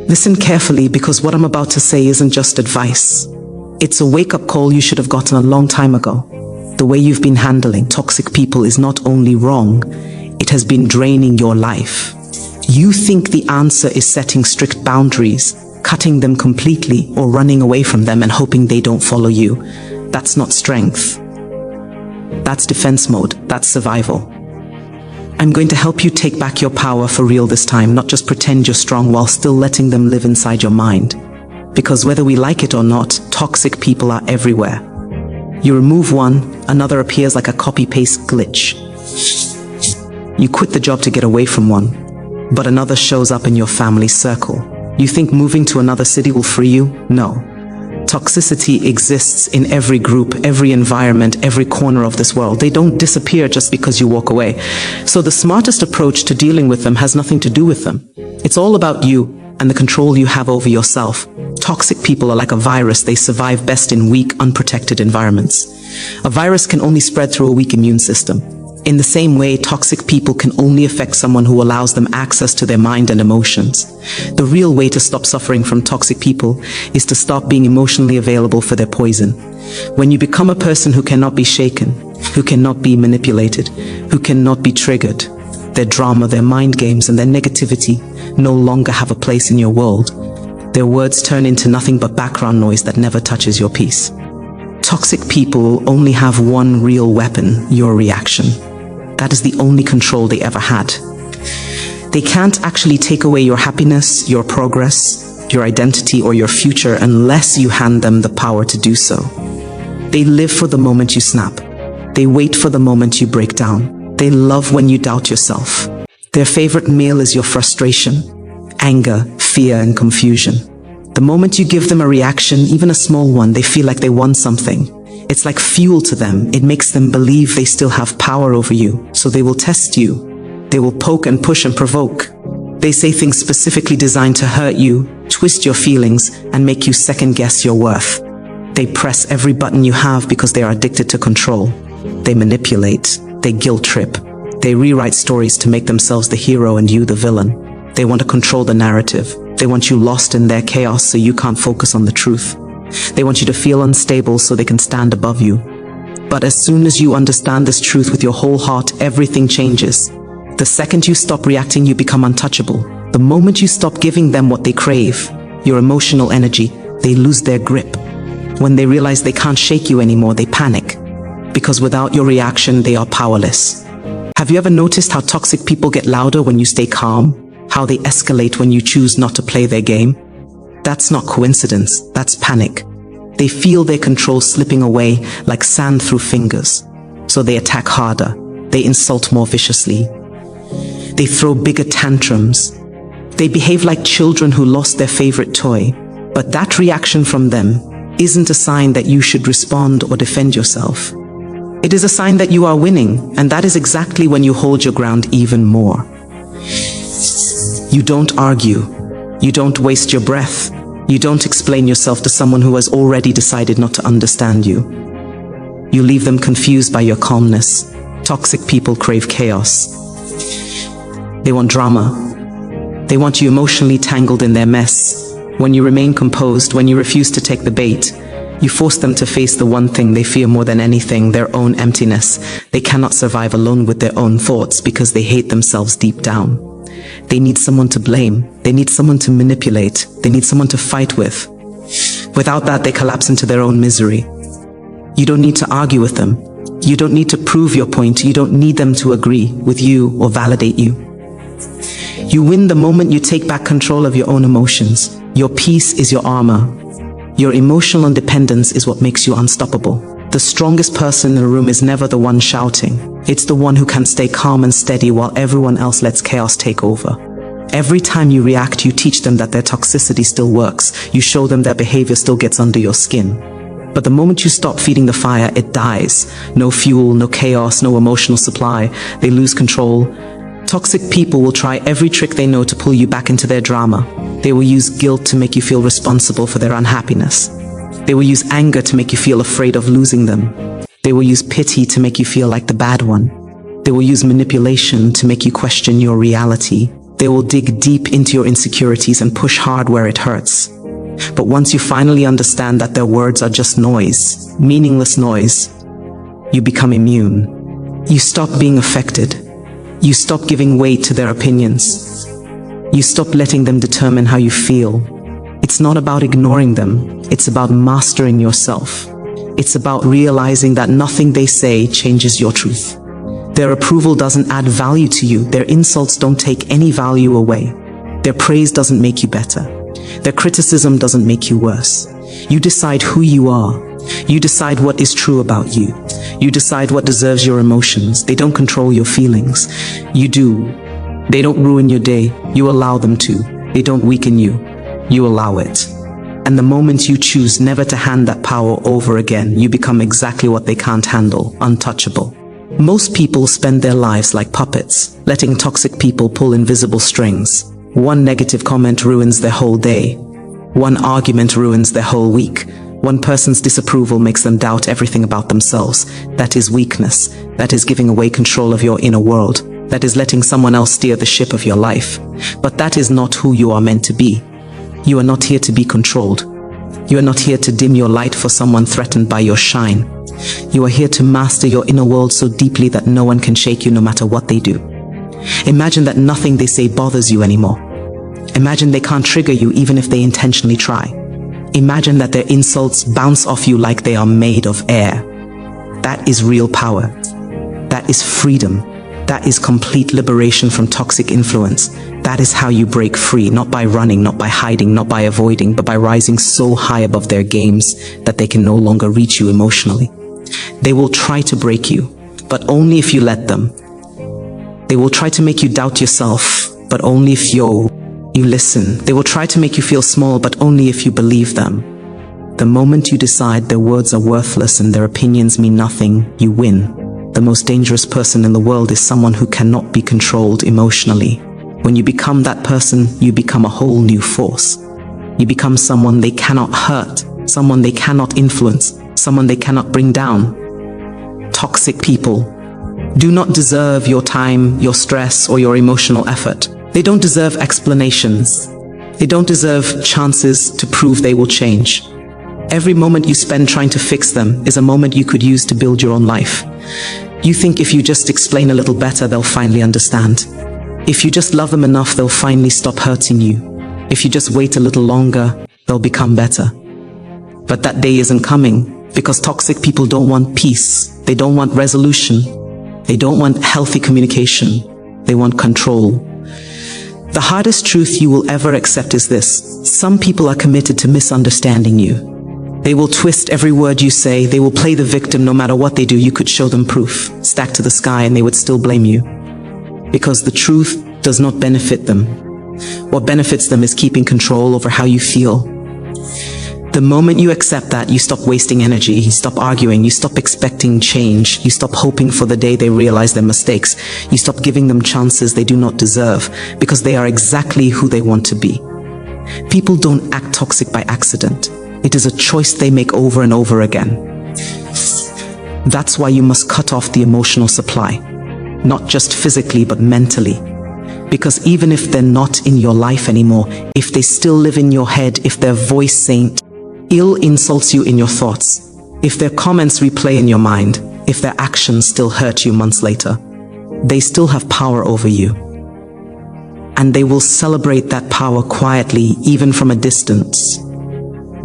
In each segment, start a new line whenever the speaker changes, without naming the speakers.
Listen carefully, because what I'm about to say isn't just advice. It's a wake-up call you should have gotten a long time ago. The way you've been handling toxic people is not only wrong, it has been draining your life. You think the answer is setting strict boundaries, cutting them completely, or running away from them and hoping they don't follow you. That's not strength. That's defense mode. That's survival. I'm going to help you take back your power for real this time, not just pretend you're strong while still letting them live inside your mind. Because whether we like it or not, toxic people are everywhere. You remove one, another appears like a copy-paste glitch. You quit the job to get away from one, but another shows up in your family circle. You think moving to another city will free you? No. Toxicity exists in every group, every environment, every corner of this world. They don't disappear just because you walk away. So the smartest approach to dealing with them has nothing to do with them. It's all about you and the control you have over yourself. Toxic people are like a virus. They survive best in weak, unprotected environments. A virus can only spread through a weak immune system. In the same way, toxic people can only affect someone who allows them access to their mind and emotions. The real way to stop suffering from toxic people is to stop being emotionally available for their poison. When you become a person who cannot be shaken, who cannot be manipulated, who cannot be triggered, their drama, their mind games, and their negativity no longer have a place in your world. Their words turn into nothing but background noise that never touches your peace. Toxic people only have one real weapon: your reaction. That is the only control they ever had. They can't actually take away your happiness, your progress, your identity, or your future unless you hand them the power to do so. They live for the moment you snap. They wait for the moment you break down. They love when you doubt yourself. Their favorite meal is your frustration, anger, fear, and confusion. The moment you give them a reaction, even a small one, they feel like they won something. It's like fuel to them. It makes them believe they still have power over you, so they will test you. They will poke and push and provoke. They say things specifically designed to hurt you, twist your feelings, and make you second-guess your worth. They press every button you have because they are addicted to control. They manipulate. They guilt-trip. They rewrite stories to make themselves the hero and you the villain. They want to control the narrative. They want you lost in their chaos so you can't focus on the truth. They want you to feel unstable so they can stand above you. But as soon as you understand this truth with your whole heart, everything changes. The second you stop reacting, you become untouchable. The moment you stop giving them what they crave, your emotional energy, they lose their grip. When they realize they can't shake you anymore, they panic. Because without your reaction, they are powerless. Have you ever noticed how toxic people get louder when you stay calm? How they escalate when you choose not to play their game? That's not coincidence, that's panic. They feel their control slipping away like sand through fingers. So they attack harder. They insult more viciously. They throw bigger tantrums. They behave like children who lost their favorite toy. But that reaction from them isn't a sign that you should respond or defend yourself. It is a sign that you are winning, and that is exactly when you hold your ground even more. You don't argue. You don't waste your breath. You don't explain yourself to someone who has already decided not to understand you. You leave them confused by your calmness. Toxic people crave chaos. They want drama. They want you emotionally tangled in their mess. When you remain composed, when you refuse to take the bait, you force them to face the one thing they fear more than anything, their own emptiness. They cannot survive alone with their own thoughts because they hate themselves deep down. They need someone to blame. They need someone to manipulate. They need someone to fight with. Without that, they collapse into their own misery. You don't need to argue with them. You don't need to prove your point. You don't need them to agree with you or validate you. You win the moment you take back control of your own emotions. Your peace is your armor. Your emotional independence is what makes you unstoppable. The strongest person in the room is never the one shouting. It's the one who can stay calm and steady while everyone else lets chaos take over. Every time you react, you teach them that their toxicity still works. You show them their behavior still gets under your skin. But the moment you stop feeding the fire, it dies. No fuel, no chaos, no emotional supply. They lose control. Toxic people will try every trick they know to pull you back into their drama. They will use guilt to make you feel responsible for their unhappiness. They will use anger to make you feel afraid of losing them. They will use pity to make you feel like the bad one. They will use manipulation to make you question your reality. They will dig deep into your insecurities and push hard where it hurts. But once you finally understand that their words are just noise, meaningless noise, you become immune. You stop being affected. You stop giving weight to their opinions. You stop letting them determine how you feel. It's not about ignoring them. It's about mastering yourself. It's about realizing that nothing they say changes your truth. Their approval doesn't add value to you. Their insults don't take any value away. Their praise doesn't make you better. Their criticism doesn't make you worse. You decide who you are. You decide what is true about you. You decide what deserves your emotions. They don't control your feelings. You do. They don't ruin your day. You allow them to. They don't weaken you. You allow it. And the moment you choose never to hand that power over again, you become exactly what they can't handle, untouchable. Most people spend their lives like puppets, letting toxic people pull invisible strings. One negative comment ruins their whole day. One argument ruins their whole week. One person's disapproval makes them doubt everything about themselves. That is weakness. That is giving away control of your inner world. That is letting someone else steer the ship of your life. But that is not who you are meant to be. You are not here to be controlled. You are not here to dim your light for someone threatened by your shine. You are here to master your inner world so deeply that no one can shake you no matter what they do. Imagine that nothing they say bothers you anymore. Imagine they can't trigger you even if they intentionally try. Imagine that their insults bounce off you like they are made of air. That is real power. That is freedom. That is complete liberation from toxic influence. That is how you break free, not by running, not by hiding, not by avoiding, but by rising so high above their games that they can no longer reach you emotionally. They will try to break you, but only if you let them. They will try to make you doubt yourself, but only if you listen. They will try to make you feel small, but only if you believe them. The moment you decide their words are worthless and their opinions mean nothing, you win. The most dangerous person in the world is someone who cannot be controlled emotionally. When you become that person, you become a whole new force. You become someone they cannot hurt, someone they cannot influence, someone they cannot bring down. Toxic people do not deserve your time, your stress, or your emotional effort. They don't deserve explanations. They don't deserve chances to prove they will change. Every moment you spend trying to fix them is a moment you could use to build your own life. You think if you just explain a little better, they'll finally understand. If you just love them enough, they'll finally stop hurting you. If you just wait a little longer, they'll become better. But that day isn't coming because toxic people don't want peace. They don't want resolution. They don't want healthy communication. They want control. The hardest truth you will ever accept is this: some people are committed to misunderstanding you. They will twist every word you say. They will play the victim no matter what they do. You could show them proof, stacked to the sky, and they would still blame you. Because the truth does not benefit them. What benefits them is keeping control over how you feel. The moment you accept that, you stop wasting energy, you stop arguing, you stop expecting change, you stop hoping for the day they realize their mistakes, you stop giving them chances they do not deserve, because they are exactly who they want to be. People don't act toxic by accident. It is a choice they make over and over again. That's why you must cut off the emotional supply, not just physically but mentally. Because even if they're not in your life anymore, if they still live in your head, if their voice saying ill insults you in your thoughts, if their comments replay in your mind, if their actions still hurt you months later, they still have power over you. And they will celebrate that power quietly, even from a distance.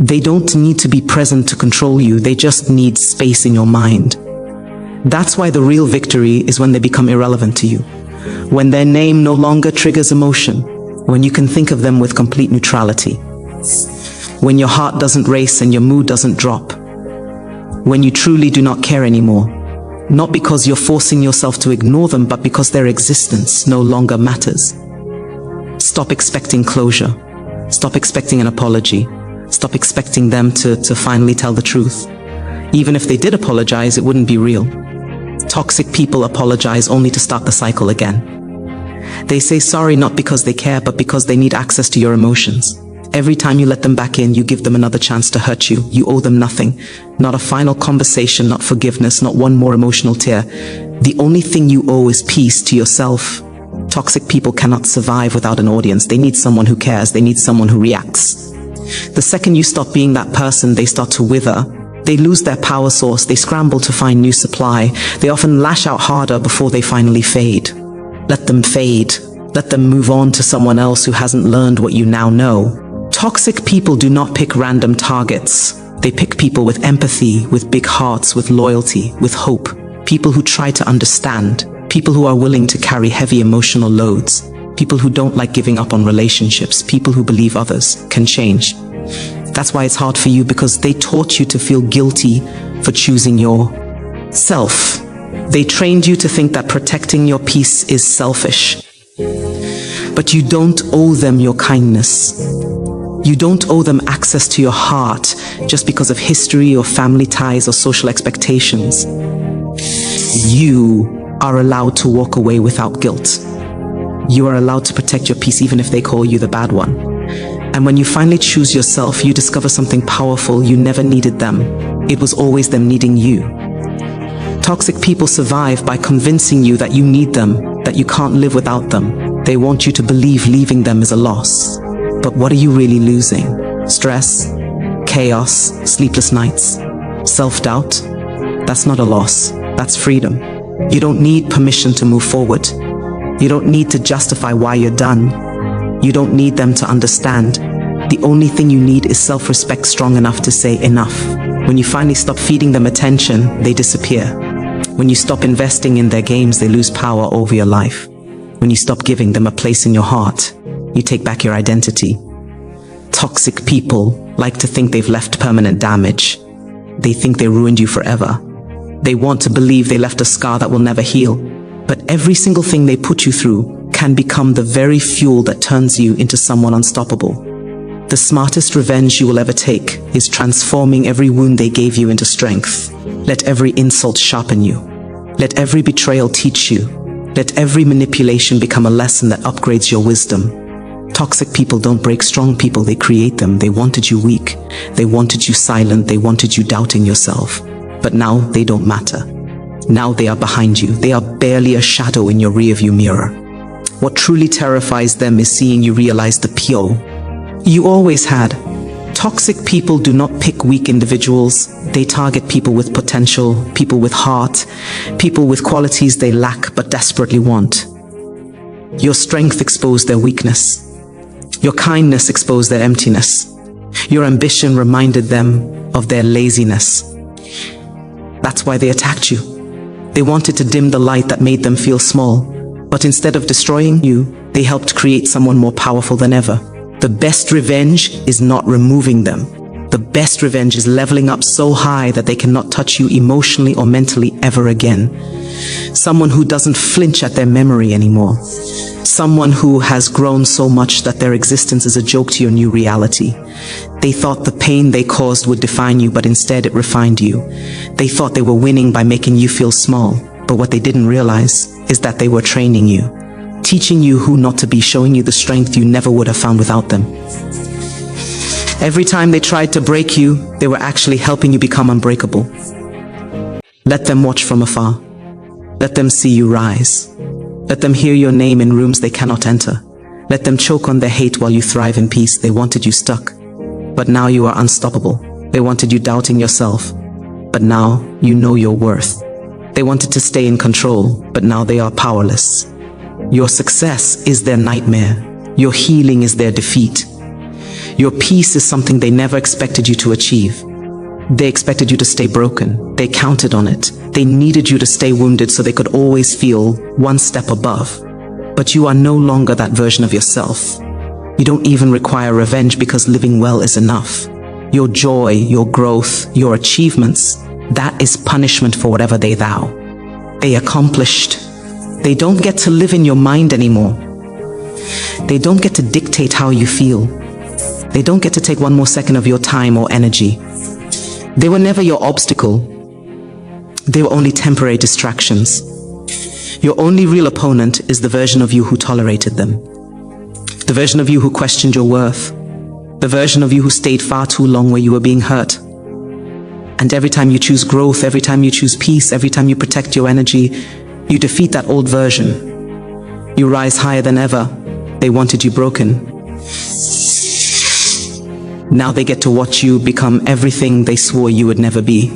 They don't need to be present to control you, they just need space in your mind. That's why the real victory is when they become irrelevant to you. When their name no longer triggers emotion. When you can think of them with complete neutrality. When your heart doesn't race and your mood doesn't drop. When you truly do not care anymore. Not because you're forcing yourself to ignore them, but because their existence no longer matters. Stop expecting closure. Stop expecting an apology. Stop expecting them to finally tell the truth. Even if they did apologize, it wouldn't be real. Toxic people apologize only to start the cycle again. They say sorry not because they care, but because they need access to your emotions. Every time you let them back in, you give them another chance to hurt you. You owe them nothing. Not a final conversation, not forgiveness, not one more emotional tear. The only thing you owe is peace to yourself, Toxic people cannot survive without an audience. They need someone who cares. They need someone who reacts. The second you stop being that person, they start to wither. They lose their power source. They scramble to find new supply. They often lash out harder before they finally fade. Let them fade. Let them move on to someone else who hasn't learned what you now know. Toxic people do not pick random targets. They pick people with empathy, with big hearts, with loyalty, with hope. People who try to understand. People who are willing to carry heavy emotional loads. People who don't like giving up on relationships. People who believe others can change. That's why it's hard for you, because they taught you to feel guilty for choosing yourself. They trained you to think that protecting your peace is selfish. But you don't owe them your kindness. You don't owe them access to your heart just because of history or family ties or social expectations. You are allowed to walk away without guilt. You are allowed to protect your peace even if they call you the bad one. And when you finally choose yourself, you discover something powerful. You never needed them. It was always them needing you. Toxic people survive by convincing you that you need them, that you can't live without them. They want you to believe leaving them is a loss. But what are you really losing? Stress, chaos, sleepless nights, self-doubt? That's not a loss. That's freedom. You don't need permission to move forward. You don't need to justify why you're done. You don't need them to understand. The only thing you need is self-respect strong enough to say enough. When you finally stop feeding them attention, they disappear. When you stop investing in their games, they lose power over your life. When you stop giving them a place in your heart, you take back your identity. Toxic people like to think they've left permanent damage. They think they ruined you forever. They want to believe they left a scar that will never heal. But every single thing they put you through can become the very fuel that turns you into someone unstoppable. The smartest revenge you will ever take is transforming every wound they gave you into strength. Let every insult sharpen you. Let every betrayal teach you. Let every manipulation become a lesson that upgrades your wisdom. Toxic people don't break strong people, they create them. They wanted you weak. They wanted you silent. They wanted you doubting yourself. But now they don't matter. Now they are behind you. They are barely a shadow in your rearview mirror. What truly terrifies them is seeing you realize the pure you always had. Toxic people do not pick weak individuals. They target people with potential, people with heart, people with qualities they lack but desperately want. Your strength exposed their weakness. Your kindness exposed their emptiness. Your ambition reminded them of their laziness. That's why they attacked you. They wanted to dim the light that made them feel small. But instead of destroying you, they helped create someone more powerful than ever. The best revenge is not removing them. The best revenge is leveling up so high that they cannot touch you emotionally or mentally ever again. Someone who doesn't flinch at their memory anymore. Someone who has grown so much that their existence is a joke to your new reality. They thought the pain they caused would define you, but instead it refined you. They thought they were winning by making you feel small, but what they didn't realize is that they were training you, teaching you who not to be, showing you the strength you never would have found without them. Every time they tried to break you, they were actually helping you become unbreakable. Let them watch from afar. Let them see you rise. Let them hear your name in rooms they cannot enter. Let them choke on their hate while you thrive in peace. They wanted you stuck, but now you are unstoppable. They wanted you doubting yourself, but now you know your worth. They wanted to stay in control, but now they are powerless. Your success is their nightmare. Your healing is their defeat. Your peace is something they never expected you to achieve. They expected you to stay broken. They counted on it. They needed you to stay wounded so they could always feel one step above. But you are no longer that version of yourself. You don't even require revenge because living well is enough. Your joy, your growth, your achievements, that is punishment for whatever they thou. They accomplished. They don't get to live in your mind anymore. They don't get to dictate how you feel. They don't get to take one more second of your time or energy. They were never your obstacle. They were only temporary distractions. Your only real opponent is the version of you who tolerated them. The version of you who questioned your worth. The version of you who stayed far too long where you were being hurt. And every time you choose growth, every time you choose peace, every time you protect your energy, you defeat that old version. You rise higher than ever. They wanted you broken. Now they get to watch you become everything they swore you would never be.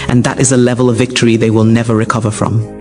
And that is a level of victory they will never recover from.